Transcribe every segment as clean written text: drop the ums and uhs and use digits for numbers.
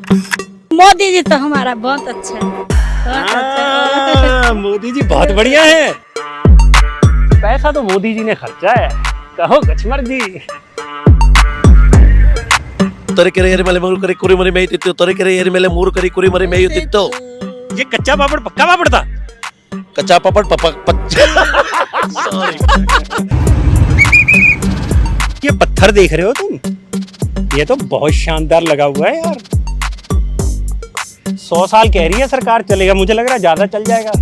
मोदी जी तो हमारा बहुत अच्छा है, बहुत अच्छा। मोदी जी बहुत बढ़िया है। पैसा तो मोदी जी ने खर्चा है, कहो कचमर जी। ತರೀಕೆರೆ ಏರಿ ಮೇಲೆ ಮೂರು ಕರಿ ಕುರಿ ಮರಿ ಮೇಯುತ್ತಿತ್ತು ತರೀಕೆರೆ ಏರಿ ಮೇಲೆ ಮೂರು ಕರಿ ಕುರಿ ಮರಿ ಮೇಯುತ್ತಿತ್ತು ये कच्चा पापड़ पक्का पापड़ था। कच्चा पापड़ सॉरी ये पत्थर देख रहे हो तुम, ये तो बहुत शानदार लगा हुआ है यार। 100 साल कह रही है सरकार चलेगा, मुझे लग रहा है ज्यादा चल जाएगा।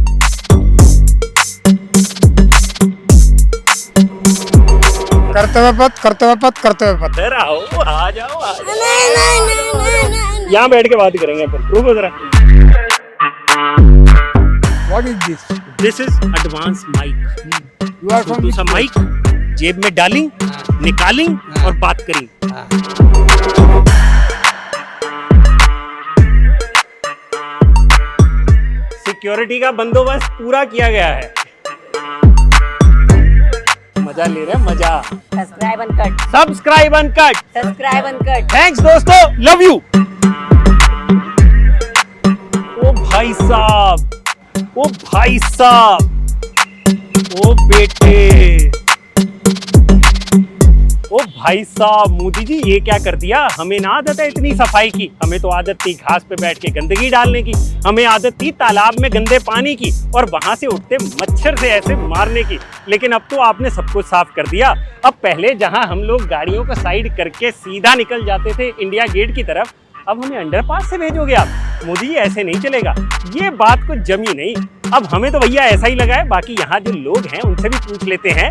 कर्तव्य पथ कर्तव्य पथ कर्तव्य पथ। इधर आओ, आ जाओ। यहाँ बैठ के बात करेंगे अपन, रुको जरा। What is this? This is advance mic. You are from सा माइक जेब में डाली, निकाली और बात करी। सिक्योरिटी का बंदोबस्त पूरा किया गया है। मजा ले रहे हैं, मजा। Subscribe and cut, subscribe and cut. Subscribe and cut. Thanks दोस्तों, लव यू। ओ भाई साहब, ओ भाई साहब, ओ बेटे, ओ भाई साहब। मोदी जी ये क्या कर दिया? हमें ना आदत है इतनी सफाई की, हमें तो आदत थी घास पे बैठ के गंदगी डालने की, हमें आदत थी तालाब में गंदे पानी की और वहां से उठते मच्छर से ऐसे मारने की। लेकिन अब तो आपने सब कुछ साफ कर दिया। अब पहले जहां हम लोग गाड़ियों को साइड करके सीधा निकल जाते थे इंडिया गेट की तरफ, अब हमें अंडरपास से भेजोगे आप? मोदी जी ऐसे नहीं चलेगा, ये बात को जमी नहीं। अब हमें तो भैया ऐसा ही लगा है, बाकी यहाँ जो लोग हैं उनसे भी पूछ लेते हैं।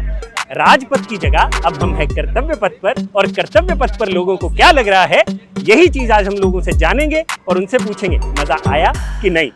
राजपथ की जगह अब हम हैं कर्तव्य पथ पर, और कर्तव्य पथ पर लोगों को क्या लग रहा है, यही चीज आज हम लोगों से जानेंगे और उनसे पूछेंगे मजा आया कि नहीं।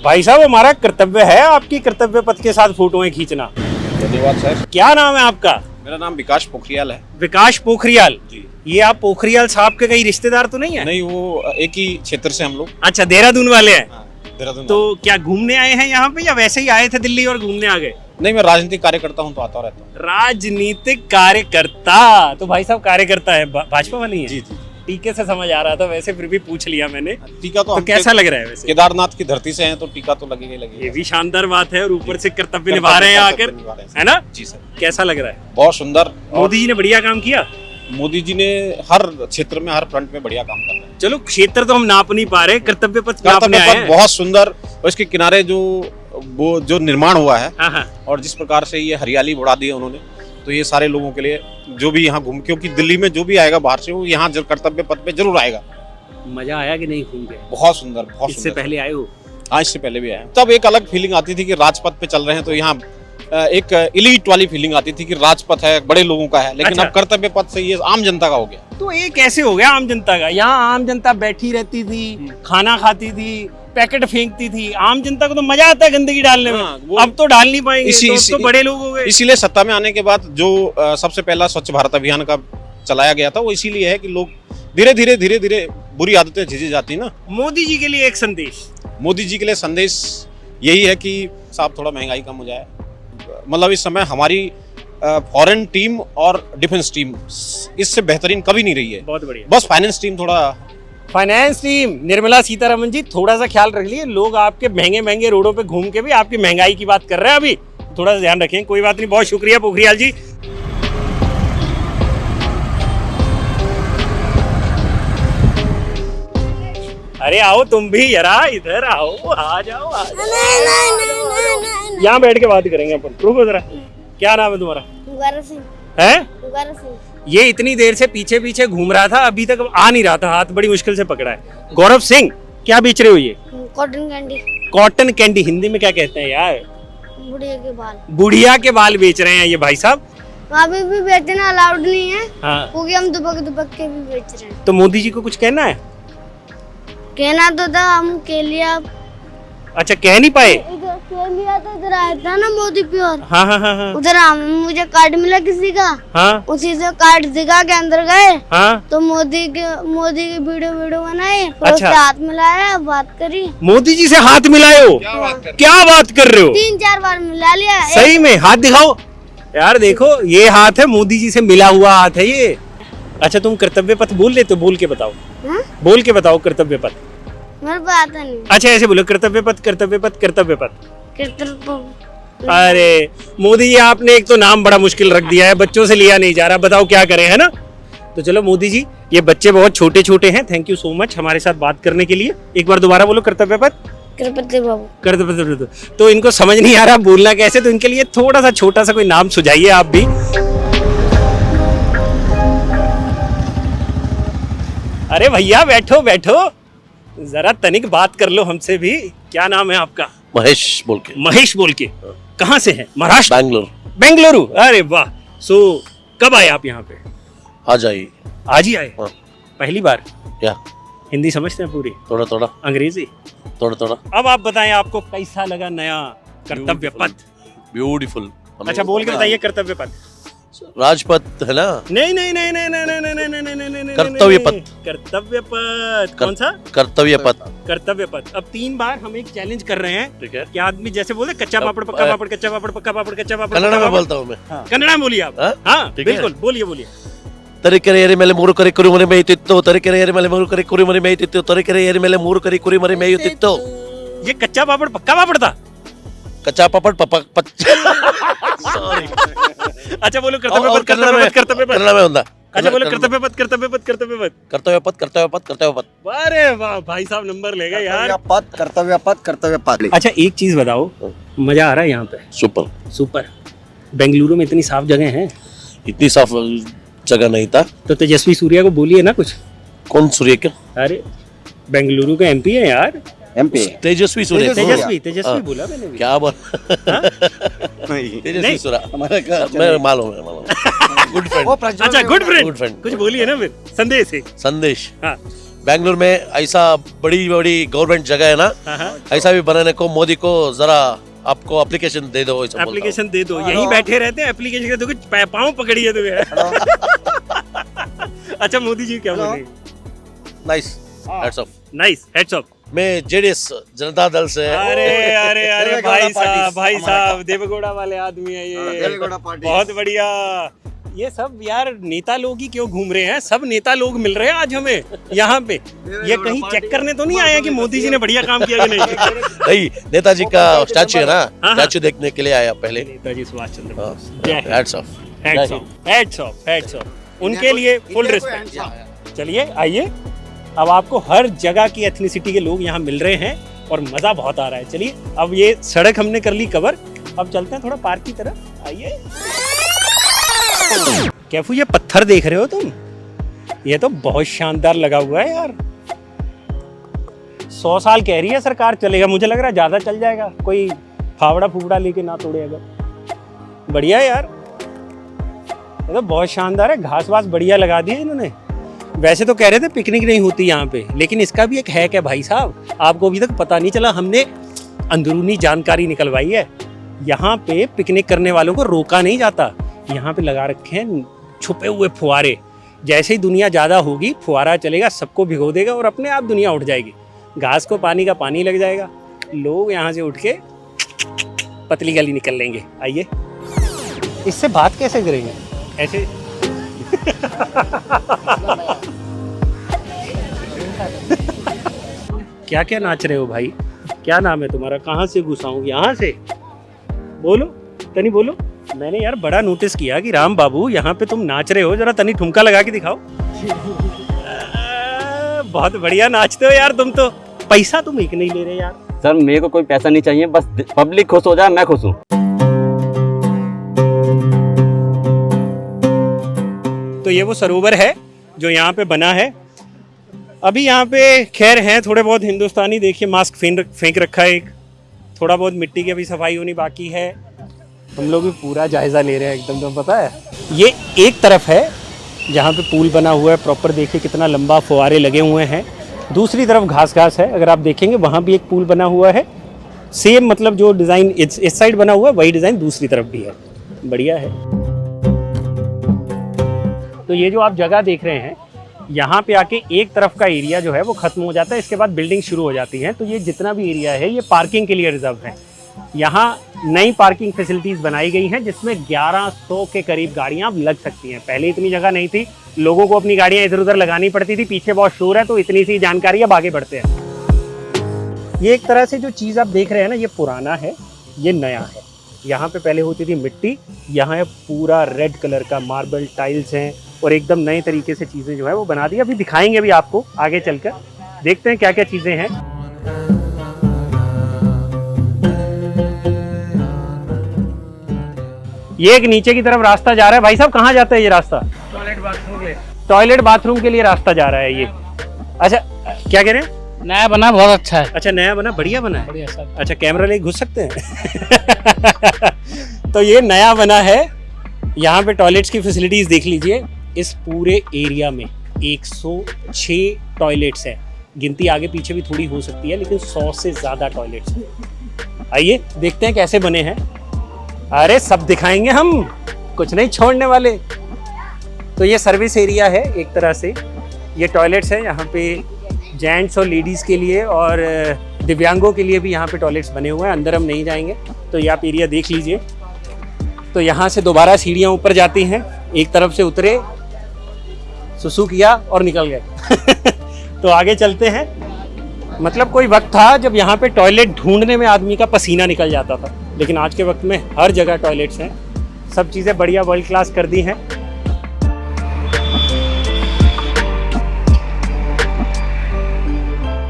भाई साहब, हमारा कर्तव्य है आपकी कर्तव्य पथ के साथ फोटोएं खींचना। धन्यवाद सर। क्या नाम है आपका? मेरा नाम विकास पोखरियाल है। विकास पोखरियाल जी। ये आप पोखरियाल साहब के कई रिश्तेदार तो नहीं है? नहीं, वो एक ही क्षेत्र से हम लोग। अच्छा, देहरादून वाले हैं। हाँ, देहरादून। तो क्या घूमने आए हैं यहाँ पे या वैसे ही आए थे दिल्ली और घूमने आ गए? नहीं, मैं राजनीतिक कार्यकर्ता हूँ तो आता रहता हूँ। राजनीतिक कार्यकर्ता? तो भाई साहब कार्यकर्ता है, भाजपा वाली है? जी जी। टीके से समझ आ रहा था, वैसे फिर भी पूछ लिया मैंने। टीका तो, तो कैसा लग रहा है वैसे? केदारनाथ की धरती से हैं तो टीका तो लगेगा ही लगेगा। ये भी शानदार बात है, और ऊपर से कर्तव्य निभा रहे हैं आकर, है ना? जी सर। कैसा लग रहा है? बहुत सुंदर। मोदी जी ने बढ़िया काम किया। मोदी जी ने हर क्षेत्र में हर फ्रंट में बढ़िया काम कर रहे हैं। चलो, क्षेत्र तो हम नाप नहीं पा रहे, कर्तव्य पथ नापने आए हैं। बहुत सुंदर, और इसके किनारे जो निर्माण हुआ है, हाँ हाँ। और जिस प्रकार से ये हरियाली बढ़ा दी है उन्होंने, तो ये सारे लोगों के लिए जो भी यहाँ घूम, क्योंकि दिल्ली में जो भी आएगा बाहर से वो यहाँ कर्तव्य पथ पे जरूर आएगा। मजा आया कि नहीं घूम के? बहुत सुंदर, बहुत इससे सुंदर। पहले आए हो? हाँ, इससे पहले भी आया। तब एक अलग फीलिंग आती थी कि राजपथ पे चल रहे हैं, तो यहाँ एक इलीट वाली फीलिंग आती थी कि राजपथ है, बड़े लोगों का है। लेकिन अच्छा। अब कर्तव्य पथ से ये आम जनता का हो गया। तो ये कैसे हो गया आम जनता का? यहाँ आम जनता बैठी रहती थी, खाना खाती थी, पैकेट फेंकती थी। आम जनता को तो मजा आता है गंदगी डालने में। हाँ, अब तो डाल नहीं पाएंगे, तो अब तो बड़े लोग हो गए। इसीलिए सत्ता में आने के बाद जो सबसे पहला स्वच्छ भारत अभियान का चलाया गया था, वो इसीलिए है कि लोग धीरे धीरे बुरी आदतें झिझी जाती ना। मोदी जी के लिए एक संदेश। मोदी जी के लिए संदेश यही है कि साहब थोड़ा महंगाई कम हो जाए। मतलब इस समय हमारी फॉरेन टीम और डिफेंस टीम इससे बेहतरीन कभी नहीं रही है। बहुत बढ़िया। बस फाइनेंस टीम थोड़ा, फाइनेंस टीम निर्मला सीतारमन जी थोड़ा सा ख्याल रख लिए। लोग आपके महंगे महंगे रोडों पे घूम के भी आपकी महंगाई की बात कर रहे हैं, अभी थोड़ा सा ध्यान रखें। कोई बात नहीं, बहुत शुक्रिया पोखरियाल जी। अरे आओ तुम भी जरा, इधर आओ, आ जाओ। यहाँ बैठ के बात करेंगे अपन, रुको जरा। क्या नाम है तुम्हारा? गौरव सिंह। है? गौरव सिंह। ये इतनी देर से पीछे पीछे घूम रहा था, अभी तक आ नहीं रहा था, हाथ बड़ी मुश्किल से पकड़ा है। गौरव सिंह, क्या बेच रहे हो ये? Cotton candy. Cotton candy Hindi में क्या कहते हैं यार? बुढ़िया के बाल। बुढ़िया के बाल बेच रहे हैं ये भाई साहब। वहाँ पे भी बेचना अलाउड नहीं है, हाँ। क्योंकि हम दुबक दुबक के भी बेच रहे हैं। तो मोदी जी को कुछ कहना है? कहना तो था, हम के लिया। अच्छा, कह नहीं पाए? के लिया तो इधर आया था ना मोदी प्योर। हाँ हाँ हाँ हाँ। उधर मुझे कार्ड मिला किसी का, हाँ उसी से कार्ड दिखा के अंदर गए, हाँ। तो मोदी की वीडियो बनाई, फिर अच्छा। उससे हाथ मिलाया, बात करी। मोदी जी से हाथ मिलाए हो? क्या बात कर रहे हो? 3-4 बार मिला लिया। सही में? हाथ दिखाओ यार, देखो ये हाथ है, मोदी जी से मिला हुआ हाथ है ये। अच्छा, तुम कर्तव्य पथ बोल लेते हो? बोल के बताओ। हाँ? बोल के बताओ कर्तव्य पथ। मेरे को आता नहीं। अच्छा ऐसे बोलो कर्तव्य पथ कर्तव्य पथ कर्तव्य पथ। कर्तव्य अरे मोदी जी आपने एक तो नाम बड़ा मुश्किल रख दिया है, बच्चों से लिया नहीं जा रहा, बताओ क्या करें, है ना। तो चलो मोदी जी, ये बच्चे बहुत छोटे छोटे हैं, थैंक यू सो मच हमारे साथ बात करने के लिए। एक बार दोबारा बोलो कर्तव्य पथ कृपति बाबू। कर्तव्य पथ। तो इनको समझ नहीं आ रहा बोलना कैसे, तो इनके लिए थोड़ा सा छोटा सा कोई नाम सुझाइए आप भी। अरे भैया बैठो बैठो, जरा तनिक बात कर लो हमसे भी। क्या नाम है आपका? महेश बोल के। महेश बोल के। कहाँ से हैं? महाराष्ट्र? बैंगलोर। बेंगलुरु। अरे वाह। सो कब आए आप यहाँ पे? आ जाइए। आज ही आए? हाँ। पहली बार? क्या हिंदी समझते हैं पूरी? थोड़ा थोड़ा। अंग्रेजी? थोड़ा थोड़ा। अब आप बताएं आपको कैसा लगा नया कर्तव्य पथ? ब्यूटीफुल। अच्छा बोल के बताइए कर्तव्य पथ। राजपथ है ना? नहीं नहीं नहीं नहीं नहीं नहीं नहीं नहीं नहीं नहीं नहीं कर्तव्य पथ। कर्तव्य पथ कौन सा? कर्तव्य पथ। कर्तव्य पथ। अब 3 बार हम एक चैलेंज कर रहे हैं, ठीक है। कि आदमी जैसे बोले कच्चा पापड़ पक्का पापड़, कच्चा पापड़ पक्का पापड़, कच्चा पापड़ कन्नड़ पक्का में पापड़। बोलता हूँ मैं। कन्नड़ में बोलिए आप। हाँ? हाँ ठीक है। बिल्कुल बोलिए बोलिए। ತರೀಕೆರೆ ಏರಿ ಮೇಲೆ 3 ಕರಿ ಕುರಿ ಮೇಯುತ್ತಿತ್ತು ತರೀಕೆರೆ ಏರಿ ಮೇಲೆ 3 ಕರಿ ಕುರಿ ಮೇಯುತ್ತಿತ್ತು ತರೀಕೆರೆ ಏರಿ ಮೇಲೆ 3 ಕರಿ ಕುರಿ ಮೇಯುತ್ತಿತ್ತು ये कच्चा पापड़ पक्का पापड़ था। कच्चा पापड़ सॉरी अच्छा बोलो कर्तव्य पथ कर्तव्य पथ कर्तव्य पथ। कन्नड़ में होता अच्छा बोलो कर्तव्य पथ कर्तव्य पथ कर्तव्य पथ। कर्तव्य पथ कर्तव्य पथ कर्तव्य पथ। अरे वाह भाई साहब नंबर ले गए यार। कर्तव्य पथ। अच्छा एक चीज बताओ, मजा आ रहा है यहाँ पे? सुपर। सुपर। बेंगलुरु में इतनी साफ जगह है? इतनी साफ जगह नहीं था। तो तेजस्वी सूर्या को बोलिए ना कुछ। कौन सूर्य क्या? अरे बेंगलुरु का एमपी है यार। एमपी तेजस्वी सूर्य। तेजस्वी हाँ। बोला मैंने भी। क्या बोल तेजस्वी सूर्य मैं मालूम है गुड फ्रेंड। अच्छा गुड Good friend। फ्रेंड। कुछ बोलिए ना फिर संदेश है। संदेश। हाँ बैंगलोर में ऐसा बड़ी बड़ी गवर्नमेंट जगह है ना, हाँ ऐसा भी बनाने को मोदी को जरा आपको एप्लीकेशन दे दो। एप्लीकेशन दे दो, यहीं बैठे रहते हैं एप्लीकेशन के, तो कुछ पाँव पकड़िए तुम्हें। अच्छा मोदी जी क्या बोले? Nice hats off. Nice heads up. मैं जेडीएस जनता दल से। अरे अरे अरे भाई साहब देवगौड़ा वाले आदमी है ये। बहुत बढ़िया। ये सब यार नेता लोग ही क्यों घूम रहे हैं, सब नेता लोग मिल रहे हैं आज हमें यहाँ पे। ये कहीं चेक करने तो नहीं आया कि मोदी जी ने बढ़िया काम किया कि नहीं? नहीं, नेताजी का स्टैचू है ना, हाँ। स्टैचू देखने के लिए आया पहले। नेताजी सुभाष चंद्र बोस। जय Hind. Hats off. Heads of heads of heads of. उनके लिए फुल रिस्पेक्ट। चलिए आइए, अब आपको हर जगह की एथनिसिटी के लोग यहाँ मिल रहे हैं और मजा बहुत आ रहा है। चलिए अब ये सड़क हमने कर ली कवर, अब चलते हैं थोड़ा पार्क की तरफ। आइए। कैफू ये पत्थर देख रहे हो तुम, ये तो बहुत शानदार लगा हुआ है यार। 100 साल कह रही है सरकार चलेगा, मुझे लग रहा है ज्यादा चल जाएगा, कोई फावड़ा फूवड़ा लेके ना तोड़े अगर। बढ़िया है यार, ये तो बहुत शानदार है। घास वास बढ़िया लगा दी है इन्होंने। वैसे तो कह रहे थे पिकनिक नहीं होती यहाँ पे, लेकिन इसका भी एक है क्या भाई साहब, आपको अभी तक पता नहीं चला। हमने अंदरूनी जानकारी निकलवाई है। यहाँ पे पिकनिक करने वालों को रोका नहीं जाता, यहाँ पे लगा रखे हैं छुपे हुए फुहारे। जैसे ही दुनिया ज़्यादा होगी फुहारा चलेगा, सबको भिगो देगा और अपने आप दुनिया उठ जाएगी। घास को पानी का पानी लग जाएगा, लोग यहाँ से उठ के पतली गली निकल लेंगे। आइए, इससे बात कैसे करेंगे ऐसे? क्या क्या नाच रहे हो भाई? क्या नाम है तुम्हारा? कहाँ से घुसाऊं? यहाँ से बोलो, तनी बोलो। मैंने यार बड़ा नोटिस किया कि राम बाबू यहाँ पे तुम नाच रहे हो, जरा तनी ठुमका लगा के दिखाओ। बहुत बढ़िया नाचते हो यार तुम तो। पैसा तुम एक नहीं ले रहे यार। सर मेरे को कोई पैसा नहीं चाहिए, बस पब्लिक खुश हो जाए, मैं खुश हूँ। तो ये वो सरोवर है जो यहाँ पे बना है। अभी यहाँ पे खैर हैं थोड़े बहुत हिंदुस्तानी, देखिए मास्क फेंक रखा है एक, थोड़ा बहुत मिट्टी की अभी सफाई होनी बाकी है। हम लोग भी पूरा जायजा ले रहे हैं एकदम, तो पता है ये एक तरफ है जहाँ पे पूल बना हुआ है प्रॉपर, देखिए कितना लंबा, फुहारे लगे हुए हैं। दूसरी तरफ घास घास है, अगर आप देखेंगे वहाँ भी एक पूल बना हुआ है। सेम मतलब जो डिज़ाइन इस साइड बना हुआ है वही डिज़ाइन दूसरी तरफ भी है। बढ़िया है। तो ये जो आप जगह देख रहे हैं, यहाँ पे आके एक तरफ का एरिया जो है वो खत्म हो जाता है, इसके बाद बिल्डिंग शुरू हो जाती है। तो ये जितना भी एरिया है ये पार्किंग के लिए रिजर्व है। यहाँ नई पार्किंग फैसिलिटीज़ बनाई गई हैं जिसमें 1100 के करीब गाड़ियाँ अब लग सकती हैं। पहले इतनी जगह नहीं थी, लोगों को अपनी गाड़ियां इधर उधर लगानी पड़ती थी। पीछे बहुत शोर है, तो इतनी सी जानकारी, अब आगे बढ़ते हैं। ये एक तरह से जो चीज़ आप देख रहे हैं ना, ये पुराना है, ये नया है। यहाँ पे पहले होती थी मिट्टी, यहाँ पूरा रेड कलर का मार्बल टाइल्स हैं और एकदम नए तरीके से चीज़ें जो है वो बना दी। अभी दिखाएंगे भी आपको आगे चलकर, देखते हैं क्या क्या चीज़ें हैं। ये एक नीचे की तरफ रास्ता जा रहा है। भाई साहब कहाँ जाता है ये रास्ता? टॉयलेट बाथरूम के लिए रास्ता जा रहा है ये। अच्छा क्या कह रहे हैं? नया बना, बहुत अच्छा है। अच्छा नया बना, बढ़िया बना है। बढ़िया सर। अच्छा कैमरा लेके घुस सकते हैं? तो ये नया बना है। यहाँ पे टॉयलेट्स की फैसिलिटीज देख लीजिए। इस पूरे एरिया में 106 टॉयलेट्स हैं। गिनती आगे पीछे भी थोड़ी हो सकती है, लेकिन 100 से ज़्यादा टॉयलेट्स हैं। आइए देखते हैं कैसे बने हैं। अरे सब दिखाएंगे हम, कुछ नहीं छोड़ने वाले। तो ये सर्विस एरिया है एक तरह से। ये टॉयलेट्स हैं यहाँ पे जेंट्स और लेडीज़ के लिए, और दिव्यांगों के लिए भी यहाँ पे टॉयलेट्स बने हुए हैं। अंदर हम नहीं जाएंगे, तो ये आप एरिया देख लीजिए। तो यहाँ से दोबारा सीढ़ियाँ ऊपर जाती हैं। एक तरफ से उतरे, सुसु किया और निकल गए। तो आगे चलते हैं। मतलब कोई वक्त था जब यहाँ पे टॉयलेट ढूंढने में आदमी का पसीना निकल जाता था, लेकिन आज के वक्त में हर जगह टॉयलेट्स हैं। सब चीज़ें बढ़िया वर्ल्ड क्लास कर दी हैं।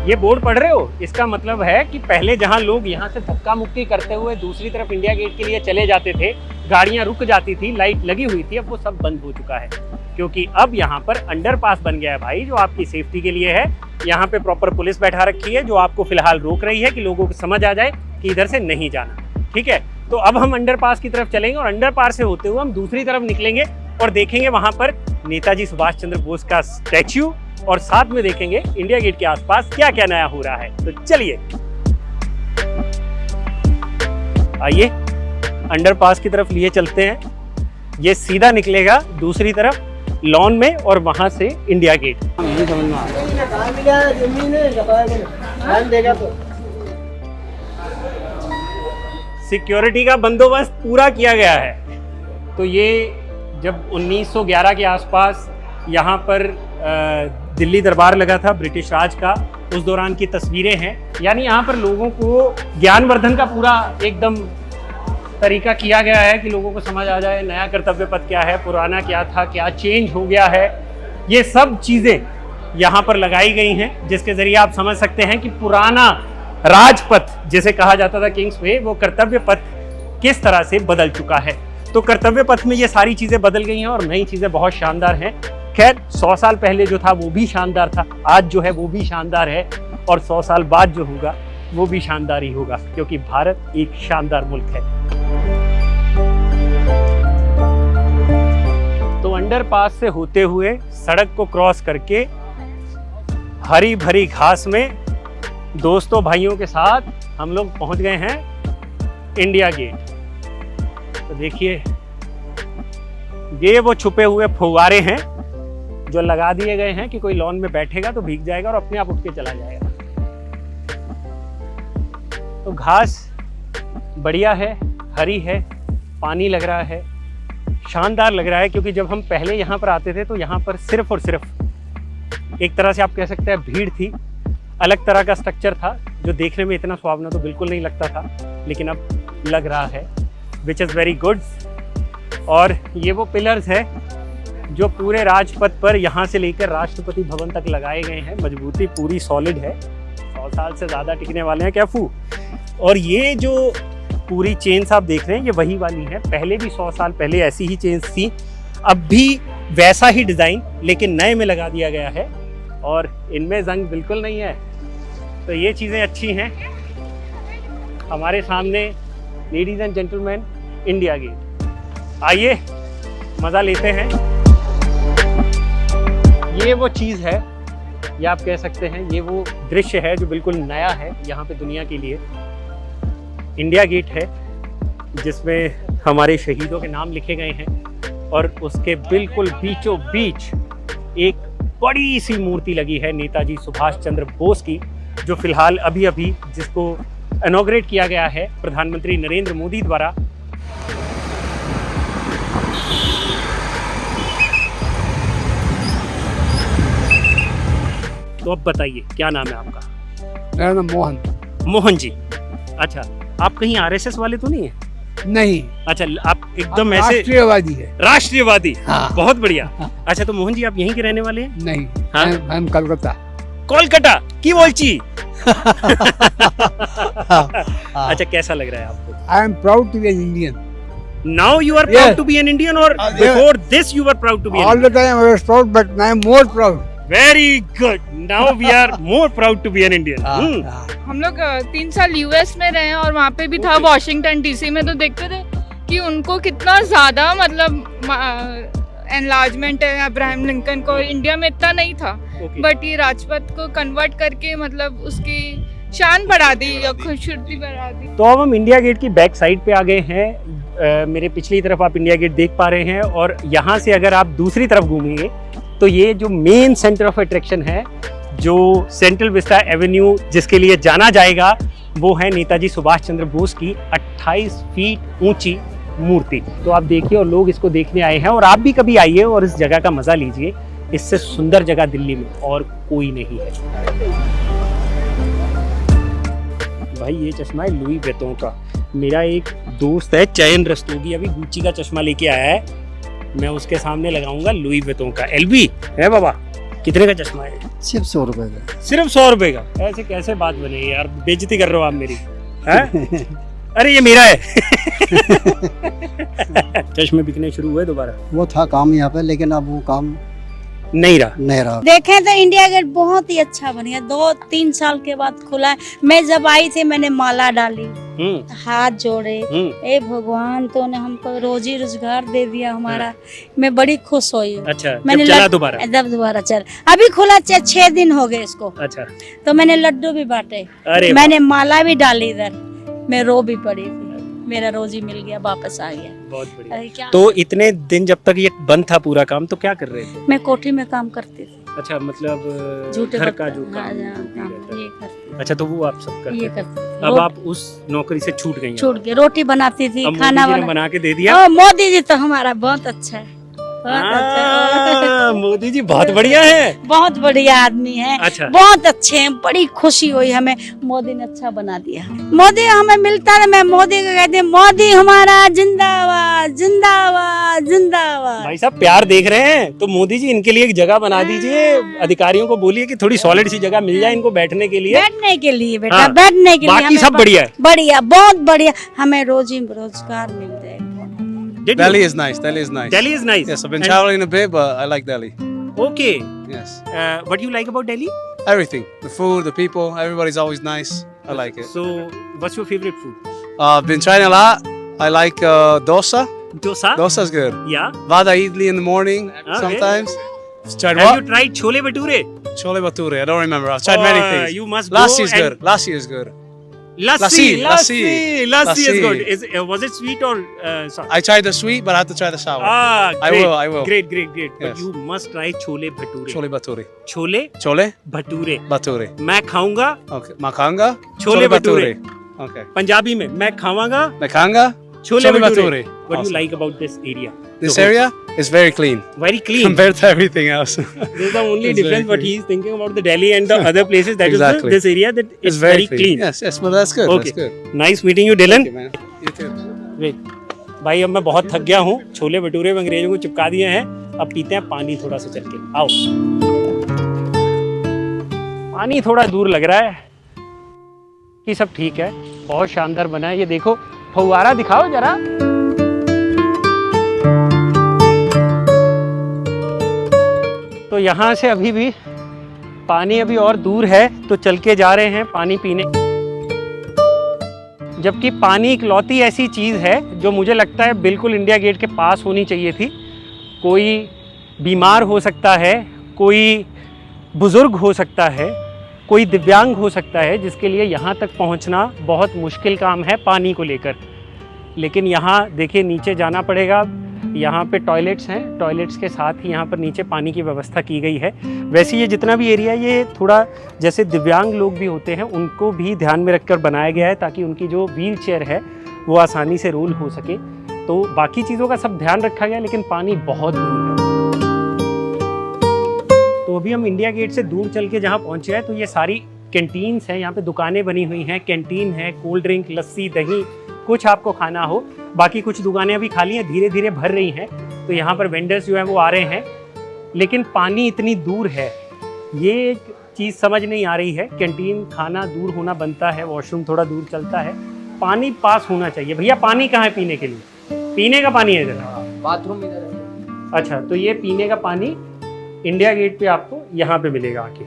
ये बोर्ड पढ़ रहे हो? इसका मतलब है कि पहले जहां लोग यहां से धक्का मुक्की करते हुए दूसरी तरफ इंडिया गेट के लिए चले जाते थे, गाड़ियां रुक जाती थी, लाइट लगी हुई थी, अब वो सब बंद हो चुका है, क्योंकि अब यहाँ पर अंडरपास बन गया है भाई, जो आपकी सेफ्टी के लिए है। यहाँ पे प्रॉपर पुलिस बैठा रखी है, जो आपको फिलहाल रोक रही है कि लोगों को समझ आ जाए कि इधर से नहीं जाना। ठीक है, तो अब हम अंडरपास की तरफ चलेंगे और अंडरपास से होते हुए हम दूसरी तरफ निकलेंगे और देखेंगे वहां पर नेताजी सुभाष चंद्र बोस का स्टैच्यू, और साथ में देखेंगे इंडिया गेट के आसपास क्या क्या नया हो रहा है। तो चलिए आइए अंडरपास की तरफ लिए चलते हैं। ये सीधा निकलेगा दूसरी तरफ लॉन में, और वहां से इंडिया गेट। सिक्योरिटी का बंदोबस्त पूरा किया गया है। तो ये जब 1911 के आसपास यहाँ पर दिल्ली दरबार लगा था ब्रिटिश राज का, उस दौरान की तस्वीरें हैं। यानी यहाँ पर लोगों को ज्ञानवर्धन का पूरा एकदम तरीका किया गया है कि लोगों को समझ आ जाए नया कर्तव्य पथ क्या है, पुराना क्या था, क्या चेंज हो गया है। ये सब चीज़ें यहाँ पर लगाई गई हैं, जिसके ज़रिए आप समझ सकते हैं कि पुराना राजपथ जिसे कहा जाता था किंग्स वे, वो कर्तव्य पथ किस तरह से बदल चुका है। तो कर्तव्य पथ में ये सारी चीज़ें बदल गई हैं और नई चीज़ें बहुत शानदार हैं। खैर 100 साल पहले जो था वो भी शानदार था, आज जो है वो भी शानदार है, और 100 साल बाद जो होगा वो भी शानदार ही होगा, क्योंकि भारत एक शानदार मुल्क है। तो अंडरपास से होते हुए सड़क को क्रॉस करके हरी भरी घास में दोस्तों भाइयों के साथ हम लोग पहुंच गए हैं इंडिया गेट। तो देखिए ये वो छुपे हुए फुव्वारे हैं जो लगा दिए गए हैं कि कोई लॉन में बैठेगा तो भीग जाएगा और अपने आप उठ के चला जाएगा। तो घास बढ़िया है, हरी है, पानी लग रहा है, शानदार लग रहा है। क्योंकि जब हम पहले यहाँ पर आते थे तो यहाँ पर सिर्फ और सिर्फ एक तरह से आप कह सकते हैं भीड़ थी, अलग तरह का स्ट्रक्चर था जो देखने में इतना सुहावना तो बिल्कुल नहीं लगता था, लेकिन अब लग रहा है, विच इज़ वेरी गुड। और ये वो पिलर्स है जो पूरे राजपथ पर यहाँ से लेकर राष्ट्रपति भवन तक लगाए गए हैं। मजबूती पूरी सॉलिड है, 100 साल से ज़्यादा टिकने वाले हैं कैफू। और ये जो पूरी चेन्स आप देख रहे हैं ये वही वाली है, पहले भी 100 साल पहले ऐसी ही चेन्स थी, अब भी वैसा ही डिज़ाइन लेकिन नए में लगा दिया गया है और इनमें जंग बिल्कुल नहीं है। तो ये चीज़ें अच्छी हैं। हमारे सामने ladies and gentleman India gate, आइए मज़ा लेते हैं। ये वो चीज़ है, ये आप कह सकते हैं ये वो दृश्य है जो बिल्कुल नया है यहाँ पे दुनिया के लिए। इंडिया गेट है जिसमें हमारे शहीदों के नाम लिखे गए हैं और उसके बिल्कुल बीचों बीच एक बड़ी सी मूर्ति लगी है नेताजी सुभाष चंद्र बोस की, जो फिलहाल अभी अभी जिसको इनॉग्रेट किया गया है प्रधानमंत्री नरेंद्र मोदी द्वारा। तो अब बताइए क्या नाम है आपका? मेरा नाम मोहन। मोहन जी। अच्छा, आप कहीं आरएसएस वाले तो नहीं है? नहीं, अच्छा, आप एकदम ऐसे राष्ट्रीयवादी है। राष्ट्रीयवादी। हाँ। बहुत बढ़िया। हाँ। अच्छा, तो मोहन जी आप यहीं के रहने वाले हैं? नहीं, हाँ? हम कलकत्ता। कोलकाता की बोलची। अच्छा, कैसा लग रहा है आपको? I am proud to be an Indian. Now you are Yeah. proud to be an Indian, or Yeah. before this you were proud to be an All Indian? the time I was proud, but now I am more proud. Very good. Now we are more proud to be an Indian. हम लोग 3 साल US में रहे और वहाँ पे भी था वॉशिंगटन डीसी में, तो देखते थे कि उनको कितना ज़्यादा मतलब एनलार्जमेंट है अब्राहम लिंकन को, इंडिया में इतना नहीं था। Okay. बट ये राजपथ को कन्वर्ट करके मतलब उसकी शान बढ़ा दी या खूबसूरती बढ़ा दी। तो अब हम इंडिया गेट की बैक साइड पे आ गए हैं। मेरे पिछली तरफ आप इंडिया गेट देख पा रहे हैं, और यहाँ से अगर आप दूसरी तरफ घूमेंगे तो ये जो मेन सेंटर ऑफ अट्रैक्शन है, जो सेंट्रल विस्टा एवेन्यू जिसके लिए जाना जाएगा, वो है नेताजी सुभाष चंद्र बोस की 28 फीट ऊंची मूर्ति। तो आप देखिए, और लोग इसको देखने आए हैं, और आप भी कभी आइए और इस जगह का मजा लीजिए। इससे सुंदर जगह दिल्ली में और कोई नहीं है। भाई ये चश्मा है लुई वेतों का। मेरा एक दोस्त है चयन रस्तोगी, अभी गुच्ची का चश्मा लेके आया है, मैं उसके सामने लगाऊंगा लुई वेतों का। एलबी है बाबा, कितने का चश्मा है? सिर्फ 100 रुपए का। सिर्फ 100 रुपए का? ऐसे कैसे बात बनेगी यार, बेइज्जती कर रहे हो आप मेरी। हैं? अरे ये मेरा है। चश्मे बिकने शुरू हुए दोबारा? वो था काम यहाँ पे, लेकिन अब वो काम नहीं रहा। देखें तो इंडिया गेट बहुत ही अच्छा बन गया, 2-3 साल के बाद खुला है। मैं जब आई थी मैंने माला डाली, हाथ जोड़े, ए भगवान तो ने हमको रोजी रोजगार दे दिया हमारा, मैं बड़ी खुश हुई हूँ। अच्छा, मैंने जब चला दोबारा? जब दोबारा चल, अभी खुला 6 दिन हो गए इसको। अच्छा, तो मैंने लड्डू भी बांटे, अरे मैंने माला भी डाली इधर, मैं रो भी पड़ी थी, मेरा रोजी मिल गया, वापस आ गया। बहुत बढ़िया। अरे क्या, तो इतने दिन जब तक ये बंद था पूरा काम, तो क्या कर रहे थे? मैं कोठी में काम करती थी, अच्छा, मतलब झूठे घर का जो हाँ, काम हाँ, रहता है। ये करती अच्छा, तो वो आप सब थी, करते ये थे। करती थी। अब आप उस नौकरी से छूट गई हैं। छूट गई, रोटी बनाती थी, अब खाना मोदी जी ने बना के दे दिया। मोदी जी तो हमारा बहुत अच्छा है, बहुत अच्छा है। मोदी जी बहुत बढ़िया है, बहुत बढ़िया आदमी है। अच्छा। बहुत अच्छे हैं, बड़ी खुशी हुई हमें, मोदी ने अच्छा बना दिया। मोदी हमें मिलता है, मैं मोदी को कहती हूँ, मोदी हमारा जिंदाबाद जिंदाबाद जिंदाबाद। भाई साहब प्यार देख रहे हैं तो मोदी जी इनके लिए एक जगह बना दीजिए, अधिकारियों को बोलिए कि थोड़ी सॉलिड सी जगह मिल जाए इनको बैठने के लिए। बैठने के लिए बेटा, हाँ। बैठने के लिए बाकी हमें सब बढ़िया है। बढ़िया, बहुत बढ़िया, हमें रोजी रोजगार मिल जाए। Delhi is nice. Delhi is nice. Delhi is nice. Yes, I've been traveling a bit, but I like Delhi. Okay. Yes. What you like about Delhi? Everything. The food, the people, everybody's always nice. I like it. So, what's your favorite food? I've been trying a lot. I like dosa. Dosa? Dosa's good. Yeah. Vada idli in the morning sometimes. Tried Have what? you tried chole bhature? Chole bhature. I don't remember. I've tried many things. You must Lassi go is good. Lassi is good. Lassi Lassi. is good. Was it sweet or sour? I tried the sweet, but I have to try the sour. Ah, I great. will. I will. Great. But Yes. you must try chole bhature. Chole bhature. Chole Chole bhature. bhature. मैं खाऊंगा Okay. Makanga. Chole bhature. Okay. Punjabi में मैं खाऊंगा Makanga. Chole Chole bhature. bhature. What do you Awesome. like about this area? This area is very clean Very clean. compared to everything else. This is the only It's difference. very But clean. he is thinking about the Delhi and the other places. That is Exactly. this area that It's it's very clean. Yes, but that's good. Okay. That's good. Nice meeting you, Dylan. Thank you, man. You too. Wait. भाई अब मैं बहुत थक गया हूँ, छोले भटूरे में अंग्रेजों को चिपका दिए हैं, अब पीते हैं पानी थोड़ा सा चल के। आओ, पानी थोड़ा दूर लग रहा है कि सब ठीक है, बहुत शानदार बना है। ये देखो, फव्वारा दिखाओ जरा। तो यहाँ से अभी भी पानी अभी और दूर है, तो चल के जा रहे हैं पानी पीने। जबकि पानी इकलौती ऐसी चीज़ है जो मुझे लगता है बिल्कुल इंडिया गेट के पास होनी चाहिए थी। कोई बीमार हो सकता है, कोई बुज़ुर्ग हो सकता है, कोई दिव्यांग हो सकता है, जिसके लिए यहाँ तक पहुँचना बहुत मुश्किल काम है पानी को लेकर। लेकिन यहाँ देखिए नीचे जाना पड़ेगा, यहाँ पे टॉयलेट्स हैं, टॉयलेट्स के साथ ही यहाँ पर नीचे पानी की व्यवस्था की गई है। वैसे ये जितना भी एरिया, ये थोड़ा जैसे दिव्यांग लोग भी होते हैं उनको भी ध्यान में रखकर बनाया गया है, ताकि उनकी जो व्हील चेयर है वो आसानी से रोल हो सके। तो बाकी चीज़ों का सब ध्यान रखा गया, लेकिन पानी बहुत दूर है। तो तो अभी हम इंडिया गेट से दूर चल के जहाँ पहुँचे हैं तो ये सारी कैंटीन्स हैं, यहाँ पे दुकानें बनी हुई हैं, कैंटीन है, कोल्ड ड्रिंक, लस्सी, दही, कुछ आपको खाना हो। बाकी कुछ दुकानें अभी खाली हैं, धीरे धीरे भर रही हैं। तो यहाँ पर वेंडर्स जो हैं वो आ रहे हैं, लेकिन पानी इतनी दूर है, ये एक चीज़ समझ नहीं आ रही है। कैंटीन खाना दूर होना बनता है, वॉशरूम थोड़ा दूर चलता है, पानी पास होना चाहिए। भैया पानी कहाँ है पीने के लिए? पीने का पानी है इधर, बाथरूम इधर है। अच्छा, तो ये पीने का पानी इंडिया गेट पे आपको यहाँ पे मिलेगा आके।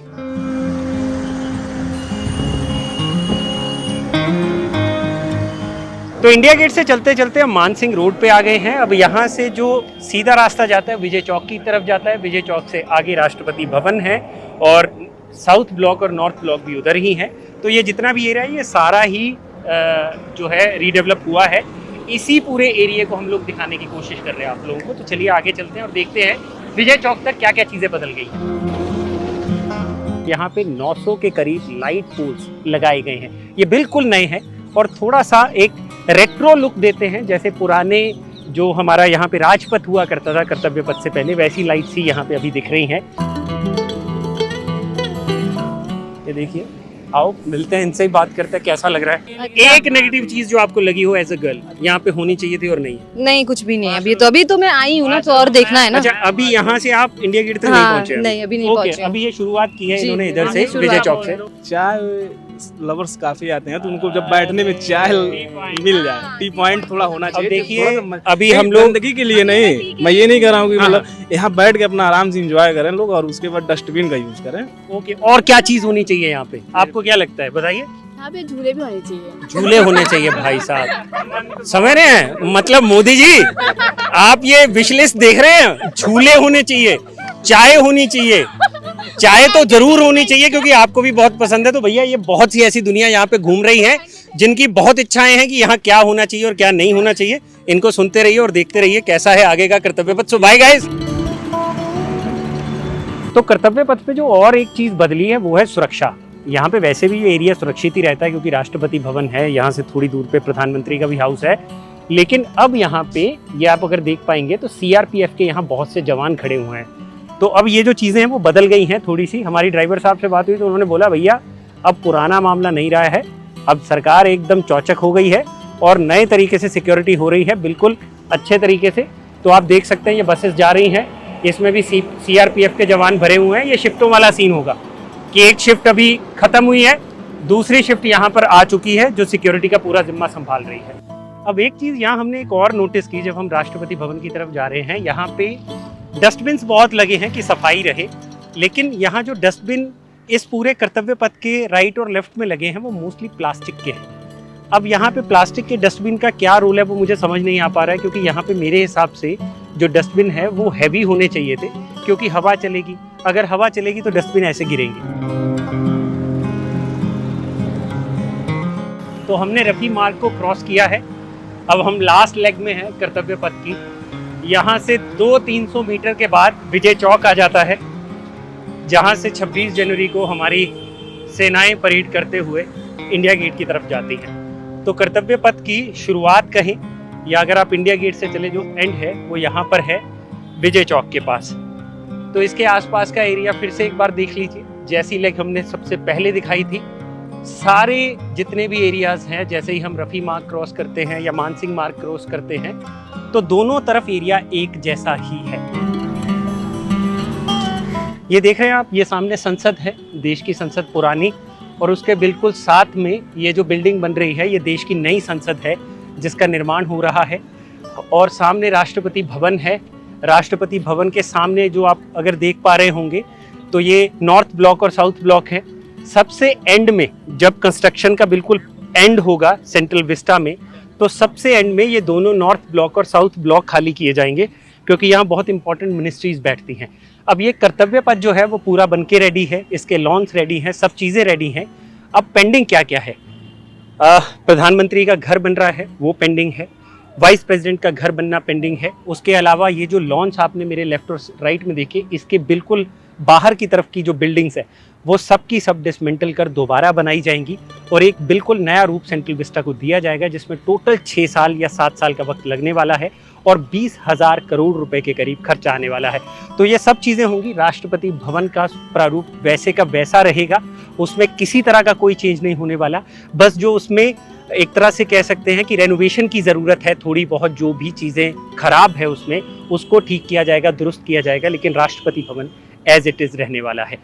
तो इंडिया गेट से चलते चलते हम मानसिंह रोड पे आ गए हैं। अब यहाँ से जो सीधा रास्ता जाता है विजय चौक की तरफ जाता है, विजय चौक से आगे राष्ट्रपति भवन है और साउथ ब्लॉक और नॉर्थ ब्लॉक भी उधर ही है। तो ये जितना भी एरिया है ये सारा ही जो है रीडेवलप हुआ है। इसी पूरे एरिया को हम लोग दिखाने की कोशिश कर रहे हैं आप लोगों को। तो चलिए आगे चलते हैं और देखते हैं विजय चौक तक क्या क्या चीज़ें बदल गई हैं। यहाँ पे 900 के करीब लाइट पोल्स लगाए गए हैं, ये बिल्कुल नए हैं और थोड़ा सा एक रेट्रो लुक देते हैं, जैसे पुराने जो हमारा यहाँ पे राजपथ हुआ करता था कर्तव्य पथ से पहले, वैसी लाइट्स ही यहाँ पे अभी दिख रही हैं। ये देखिए, आओ मिलते हैं, इनसे ही बात करते हैं कैसा लग रहा है। एक नेगेटिव चीज जो आपको लगी हो एज अ गर्ल, यहाँ पे होनी चाहिए थी और नहीं? नहीं, कुछ भी नहीं है अभी तो मैं आई हूँ ना, तो और देखना है ना। अच्छा, अभी यहाँ से आप इंडिया गेट तक नहीं पहुँचे? नहीं, अभी नहीं पहुँचे। अभी ये शुरुआत की है इन्होंने इधर से विजय चौक से। चाय लवर्स काफी आते हैं, तो उनको जब बैठने में चाय मिल जाए, टी पॉइंट थोड़ा होना चाहिए। देखिए अभी हम लोग गंदगी के लिए नहीं, मैं ये नहीं कह रहा हूँ कि मतलब यहाँ बैठ के अपना आराम से एंजॉय करें लोग, और उसके बाद डस्टबिन का यूज करें। ओके, और क्या चीज होनी चाहिए यहाँ पे, आपको क्या लगता है बताइए? यहाँ पे झूले भी होने चाहिए। झूले होने चाहिए भाई साहब, समझ रहे हैं? मतलब मोदी जी आप ये विश लिस्ट देख रहे हैं? झूले होने चाहिए, चाय होनी चाहिए, चाय तो जरूर होनी चाहिए क्योंकि आपको भी बहुत पसंद है। तो भैया ये बहुत सी ऐसी दुनिया यहाँ पे घूम रही है जिनकी बहुत इच्छाएं हैं कि यहाँ क्या होना चाहिए और क्या नहीं होना चाहिए। इनको सुनते रहिए और देखते रहिए कैसा है आगे का कर्तव्य पथ। सो बाय गाइस। तो कर्तव्य पथ पे जो और एक चीज बदली है वो है सुरक्षा। यहाँ पे वैसे भी ये एरिया सुरक्षित ही रहता है क्योंकि राष्ट्रपति भवन है, यहाँ से थोड़ी दूर पे प्रधानमंत्री का भी हाउस है, लेकिन अब यहाँ पे ये आप अगर देख पाएंगे तो सीआरपीएफ के यहाँ बहुत से जवान खड़े हुए हैं। तो अब ये जो चीज़ें हैं वो बदल गई हैं थोड़ी सी। हमारी ड्राइवर साहब से बात हुई तो उन्होंने बोला भैया अब पुराना मामला नहीं रहा है, अब सरकार एकदम चौचक हो गई है और नए तरीके से सिक्योरिटी हो रही है, बिल्कुल अच्छे तरीके से। तो आप देख सकते हैं ये बसेस जा रही हैं, इसमें भी सीआरपीएफ के जवान भरे हुए हैं। ये शिफ्टों वाला सीन होगा कि एक शिफ्ट अभी खत्म हुई है, दूसरी शिफ्ट यहाँ पर आ चुकी है जो सिक्योरिटी का पूरा जिम्मा संभाल रही है। अब एक चीज़ यहाँ हमने एक और नोटिस की, जब हम राष्ट्रपति भवन की तरफ जा रहे हैं यहाँ पे डस्टबिन्स बहुत लगे हैं कि सफाई रहे, लेकिन यहाँ जो डस्टबिन इस पूरे कर्तव्य पथ के राइट और लेफ्ट में लगे हैं वो मोस्टली प्लास्टिक के हैं। अब यहाँ पे प्लास्टिक के डस्टबिन का क्या रोल है वो मुझे समझ नहीं आ पा रहा है, क्योंकि यहाँ पे मेरे हिसाब से जो डस्टबिन है वो हैवी होने चाहिए थे, क्योंकि हवा चलेगी, अगर हवा चलेगी तो डस्टबिन ऐसे गिरेंगे। तो हमने रफी मार्ग को क्रॉस किया है, अब हम लास्ट लेग में हैं कर्तव्य पथ की। यहाँ से 200-300 मीटर के बाद विजय चौक आ जाता है, जहाँ से 26 जनवरी को हमारी सेनाएं परेड करते हुए इंडिया गेट की तरफ जाती हैं। तो कर्तव्य पथ की शुरुआत कहें या अगर आप इंडिया गेट से चले जो एंड है वो यहाँ पर है विजय चौक के पास। तो इसके आसपास का एरिया फिर से एक बार देख लीजिए, जैसी लेग हमने सबसे पहले दिखाई थी। सारे जितने भी एरियाज हैं, जैसे ही हम रफ़ी मार्ग क्रॉस करते हैं या मानसिंह मार्ग क्रॉस करते हैं तो दोनों तरफ एरिया एक जैसा ही है। ये देख रहे हैं आप, ये सामने संसद है, देश की संसद पुरानी, और उसके बिल्कुल साथ में ये जो बिल्डिंग बन रही है ये देश की नई संसद है जिसका निर्माण हो रहा है। और सामने राष्ट्रपति भवन है। राष्ट्रपति भवन के सामने जो आप अगर देख पा रहे होंगे तो ये नॉर्थ ब्लॉक और साउथ ब्लॉक है। सबसे एंड में जब कंस्ट्रक्शन का बिल्कुल एंड होगा सेंट्रल विस्टा में, तो सबसे एंड में ये दोनों नॉर्थ ब्लॉक और साउथ ब्लॉक खाली किए जाएंगे, क्योंकि यहाँ बहुत इंपॉर्टेंट मिनिस्ट्रीज बैठती हैं। अब ये कर्तव्य पथ जो है वो पूरा बनके रेडी है, इसके लॉन्स रेडी हैं, सब चीज़ें रेडी हैं। अब पेंडिंग क्या क्या है? प्रधानमंत्री का घर बन रहा है वो पेंडिंग है, वाइस प्रेसिडेंट का घर बनना पेंडिंग है। उसके अलावा ये जो लॉन्च आपने मेरे लेफ्ट और राइट में देखे, इसके बिल्कुल बाहर की तरफ की जो बिल्डिंग्स है वो सब की सब डिसमेंटल कर दोबारा बनाई जाएंगी और एक बिल्कुल नया रूप सेंट्रल विस्टा को दिया जाएगा, जिसमें टोटल 6 साल या 7 साल का वक्त लगने वाला है। और 20,000 करोड़ रुपए के करीब खर्चा आने वाला है। तो ये सब चीज़ें होंगी। राष्ट्रपति भवन का प्रारूप वैसे का वैसा रहेगा, उसमें किसी तरह का कोई चेंज नहीं होने वाला। बस जो उसमें एक तरह से कह सकते हैं कि रेनोवेशन की ज़रूरत है, थोड़ी बहुत जो भी चीज़ें खराब है उसमें उसको ठीक किया जाएगा, दुरुस्त किया जाएगा, लेकिन Rashtrapati Bhavan as it is रहने वाला है।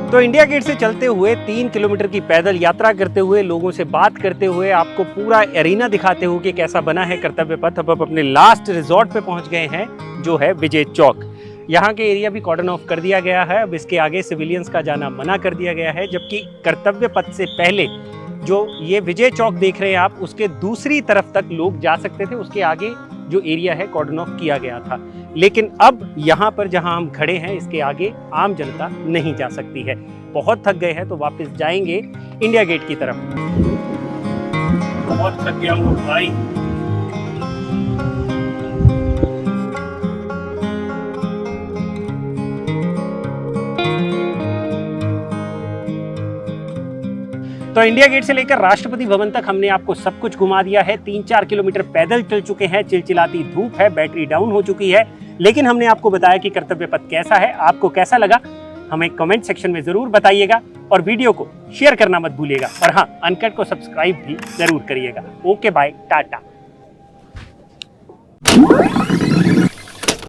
तो इंडिया गेट से चलते हुए 3 किलोमीटर की पैदल यात्रा करते हुए, लोगों से बात करते हुए, आपको पूरा एरिना दिखाते हुए कि कैसा बना है कर्तव्य पथ, अब अपने लास्ट रिजॉर्ट पे पहुंच गए हैं जो है विजय चौक। यहाँ के एरिया भी कॉर्डन ऑफ कर दिया गया है। अब इसके आगे सिविलियंस का जाना मना कर दिया गया है, जबकि कर्तव्य पथ से पहले जो ये विजय चौक देख रहे हैं आप, उसके दूसरी तरफ तक लोग जा सकते थे। उसके आगे जो एरिया है कॉर्डन ऑफ किया गया था, लेकिन अब यहाँ पर जहाँ हम खड़े हैं इसके आगे आम जनता नहीं जा सकती है। बहुत थक गए हैं तो वापस जाएंगे इंडिया गेट की तरफ। बहुत थक गया हूँ भाई। तो इंडिया गेट से लेकर राष्ट्रपति भवन तक हमने आपको सब कुछ घुमा दिया है। 3-4 किलोमीटर पैदल चल चुके हैं, चिलचिलाती धूप है, बैटरी डाउन हो चुकी है, लेकिन हमने आपको बताया कि कर्तव्य पथ कैसा है। आपको कैसा लगा हमें कमेंट सेक्शन में जरूर बताइएगा और वीडियो को शेयर करना मत भूलिएगा। और हाँ, अनकट को सब्सक्राइब भी जरूर करिएगा। Okay bye, Tata.